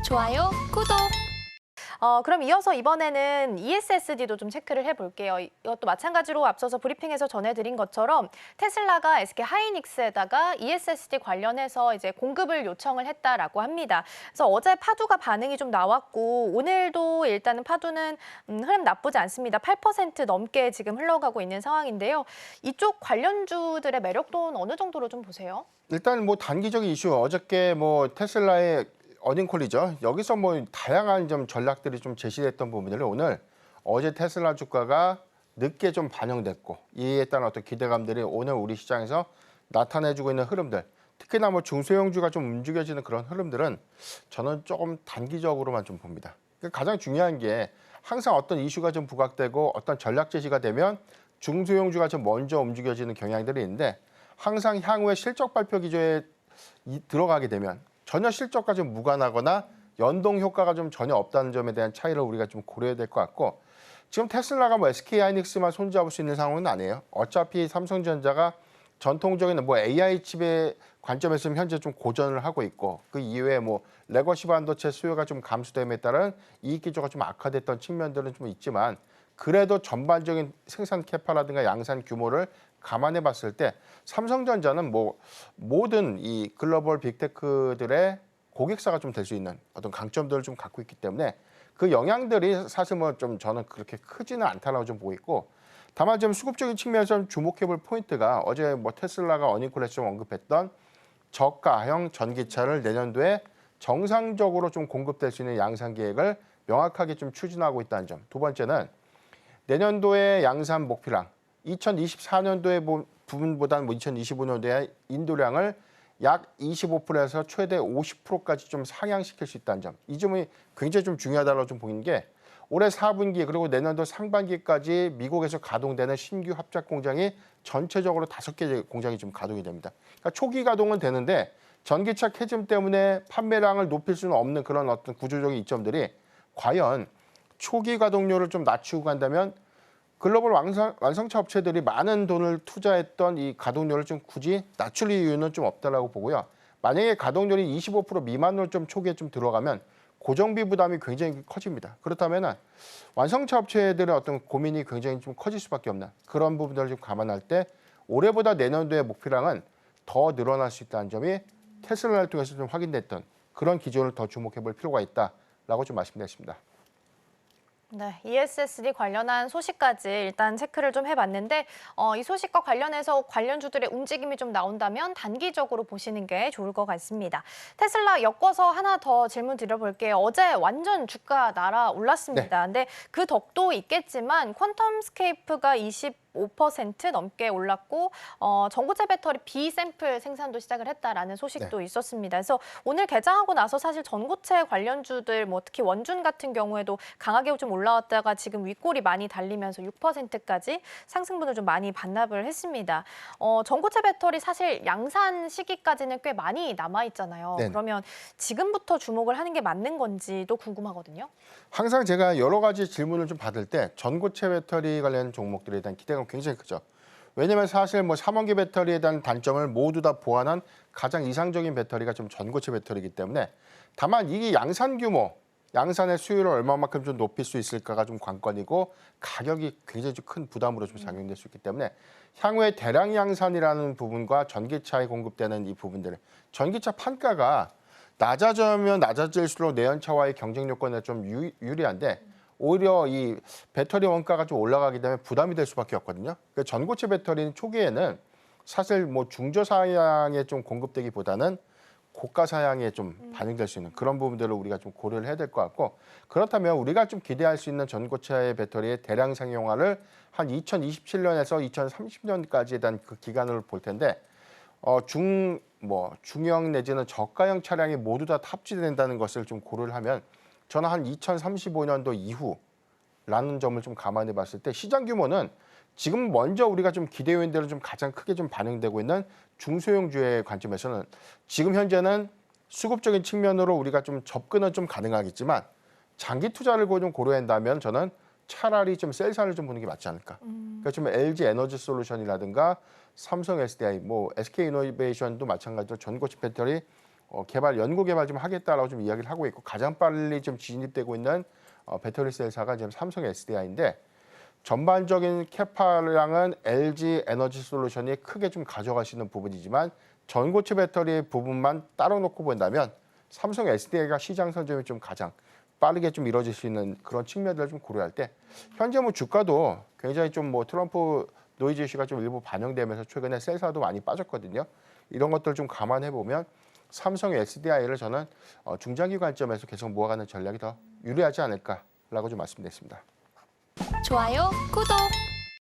좋아요, 구독. 그럼 이어서 이번에는 ESSD도 좀 체크를 해볼게요. 이것도 마찬가지로 앞서서 브리핑에서 전해드린 것처럼 테슬라가 SK 하이닉스에다가 ESSD 관련해서 이제 공급을 요청을 했다라고 합니다. 그래서 어제 파두가 반응이 좀 나왔고 오늘도 일단은 파두는 흐름 나쁘지 않습니다. 8% 넘게 지금 흘러가고 있는 상황인데요. 이쪽 관련주들의 매력도는 어느 정도로 좀 보세요? 일단 뭐 단기적인 이슈, 어저께 뭐 테슬라의 어닝콜이죠. 여기서 뭐 다양한 좀 전략들이 좀 제시됐던 부분들을 오늘 어제 테슬라 주가가 늦게 좀 반영됐고 이에 따른 어떤 기대감들이 오늘 우리 시장에서 나타내주고 있는 흐름들, 특히나 뭐 중소형주가 좀 움직여지는 그런 흐름들은 저는 조금 단기적으로만 좀 봅니다. 그러니까 가장 중요한 게 항상 어떤 이슈가 좀 부각되고 어떤 전략 제시가 되면 중소형주가 좀 먼저 움직여지는 경향들이 있는데 항상 향후에 실적 발표 기조에 들어가게 되면 전혀 실적과 좀 무관하거나 연동 효과가 좀 전혀 없다는 점에 대한 차이를 우리가 좀 고려해야 될 것 같고, 지금 테슬라가 뭐 SK 하이닉스만 손잡을 수 있는 상황은 아니에요. 어차피 삼성전자가 전통적인 뭐 AI 칩의 관점에서 현재 좀 고전을 하고 있고, 그 이외에 뭐 레거시 반도체 수요가 좀 감소됨에 따른 이익 기조가 좀 악화됐던 측면들은 좀 있지만, 그래도 전반적인 생산 캐파라든가 양산 규모를 감안해 봤을 때 삼성전자는 뭐 모든 이 글로벌 빅테크들의 고객사가 좀 될 수 있는 어떤 강점들을 좀 갖고 있기 때문에 그 영향들이 사실 뭐 좀 저는 그렇게 크지는 않다라고 좀 보고 있고, 다만 좀 수급적인 측면에서 좀 주목해 볼 포인트가 어제 뭐 테슬라가 어닝콜에서 좀 언급했던 저가형 전기차를 내년도에 정상적으로 좀 공급될 수 있는 양산 계획을 명확하게 좀 추진하고 있다는 점. 두 번째는 내년도의 양산 목표량, 2024년도의 부분보다는 뭐 2025년도의 인도량을 약 25%에서 최대 50%까지 좀 상향시킬 수 있다는 점. 이 점이 굉장히 좀 중요하다고 좀 보이는 게, 올해 4분기 그리고 내년도 상반기까지 미국에서 가동되는 신규 합작 공장이 전체적으로 5개 공장이 좀 가동이 됩니다. 그러니까 초기 가동은 되는데 전기차 캐즘 때문에 판매량을 높일 수는 없는 그런 어떤 구조적인 이점들이 과연 초기 가동률을 좀 낮추고 간다면 글로벌 완성차 업체들이 많은 돈을 투자했던 이 가동률을 좀 굳이 낮출 이유는 좀 없다라고 보고요. 만약에 가동률이 25% 미만으로 좀 초기에 좀 들어가면 고정비 부담이 굉장히 커집니다. 그렇다면 완성차 업체들의 어떤 고민이 굉장히 좀 커질 수밖에 없는 그런 부분들을 좀 감안할 때 올해보다 내년도의 목표량은 더 늘어날 수 있다는 점이 테슬라를 통해서 좀 확인됐던 그런 기조를 더 주목해 볼 필요가 있다라고 좀 말씀드렸습니다. 네, ESSD 관련한 소식까지 일단 체크를 좀 해봤는데 이 소식과 관련해서 관련주들의 움직임이 좀 나온다면 단기적으로 보시는 게 좋을 것 같습니다. 테슬라 엮어서 하나 더 질문 드려볼게요. 어제 완전 주가 날아올랐습니다. 근데 그 덕도 있겠지만 퀀텀스케이프가 25% 넘게 올랐고 전고체 배터리 B 샘플 생산도 시작을 했다라는 소식도 있었습니다. 그래서 오늘 개장하고 나서 사실 전고체 관련주들 뭐 특히 원준 같은 경우에도 강하게 좀 올라왔다가 지금 윗골이 많이 달리면서 6%까지 상승분을 좀 많이 반납을 했습니다. 전고체 배터리 사실 양산 시기까지는 꽤 많이 남아 있잖아요. 네. 그러면 지금부터 주목을 하는 게 맞는 건지도 궁금하거든요. 항상 제가 여러 가지 질문을 좀 받을 때 전고체 배터리 관련 종목들에 대한 기대가 굉장히 크죠. 왜냐하면 사실 뭐 3원기 배터리에 대한 단점을 모두 다 보완한 가장 이상적인 배터리가 좀 전고체 배터리이기 때문에, 다만 이게 양산 규모, 양산의 수요를 얼마만큼 좀 높일 수 있을까가 좀 관건이고 가격이 굉장히 좀 큰 부담으로 좀 작용될 수 있기 때문에 향후에 대량 양산이라는 부분과 전기차에 공급되는 이 부분들, 전기차 판가가 낮아지면 낮아질수록 내연차와의 경쟁 요건에 좀 유리한데 오히려 이 배터리 원가가 좀 올라가게 되면 부담이 될 수밖에 없거든요. 그러니까 전고체 배터리는 초기에는 사실 뭐 중저 사양에 좀 공급되기보다는 고가 사양에 좀 반영될 수 있는 그런 부분들을 우리가 좀 고려를 해야 될 것 같고, 그렇다면 우리가 좀 기대할 수 있는 전고체 배터리의 대량 상용화를 한 2027년에서 2030년까지에 대한 그 기간을 볼 텐데 중형 내지는 저가형 차량이 모두 다 탑재된다는 것을 좀 고려를 하면 저는 한 2035년도 이후라는 점을 좀 감안해 봤을 때 시장 규모는 지금 먼저 우리가 좀 기대 요인대로 좀 가장 크게 좀 반영되고 있는 중소형주의 관점에서는 지금 현재는 수급적인 측면으로 우리가 좀 접근은 좀 가능하겠지만 장기 투자를 좀 고려한다면 저는 차라리 좀 셀사를 좀 보는 게 맞지 않을까. 그러니까 지금 LG 에너지 솔루션이라든가 삼성 SDI, 뭐 SK 이노베이션도 마찬가지로 전고체 배터리 연구 개발 좀 하겠다라고 좀 이야기를 하고 있고 가장 빨리 좀 진입되고 있는 배터리 셀사가 지금 삼성 SDI인데 전반적인 캐파량은 LG 에너지 솔루션이 크게 좀 가져가시는 부분이지만 전고체 배터리 부분만 따로 놓고 본다면 삼성 SDI가 시장 선점이 좀 가장 빠르게 좀 이루어질 수 있는 그런 측면들을 좀 고려할 때 현재 뭐 주가도 굉장히 좀 뭐 트럼프 노이즈 이슈가 좀 일부 반영되면서 최근에 셀사도 많이 빠졌거든요. 이런 것들 좀 감안해 보면 삼성 SDI를 저는 중장기 관점에서 계속 모아가는 전략이 더 유리하지 않을까라고 좀 말씀드렸습니다. 좋아요, 구독!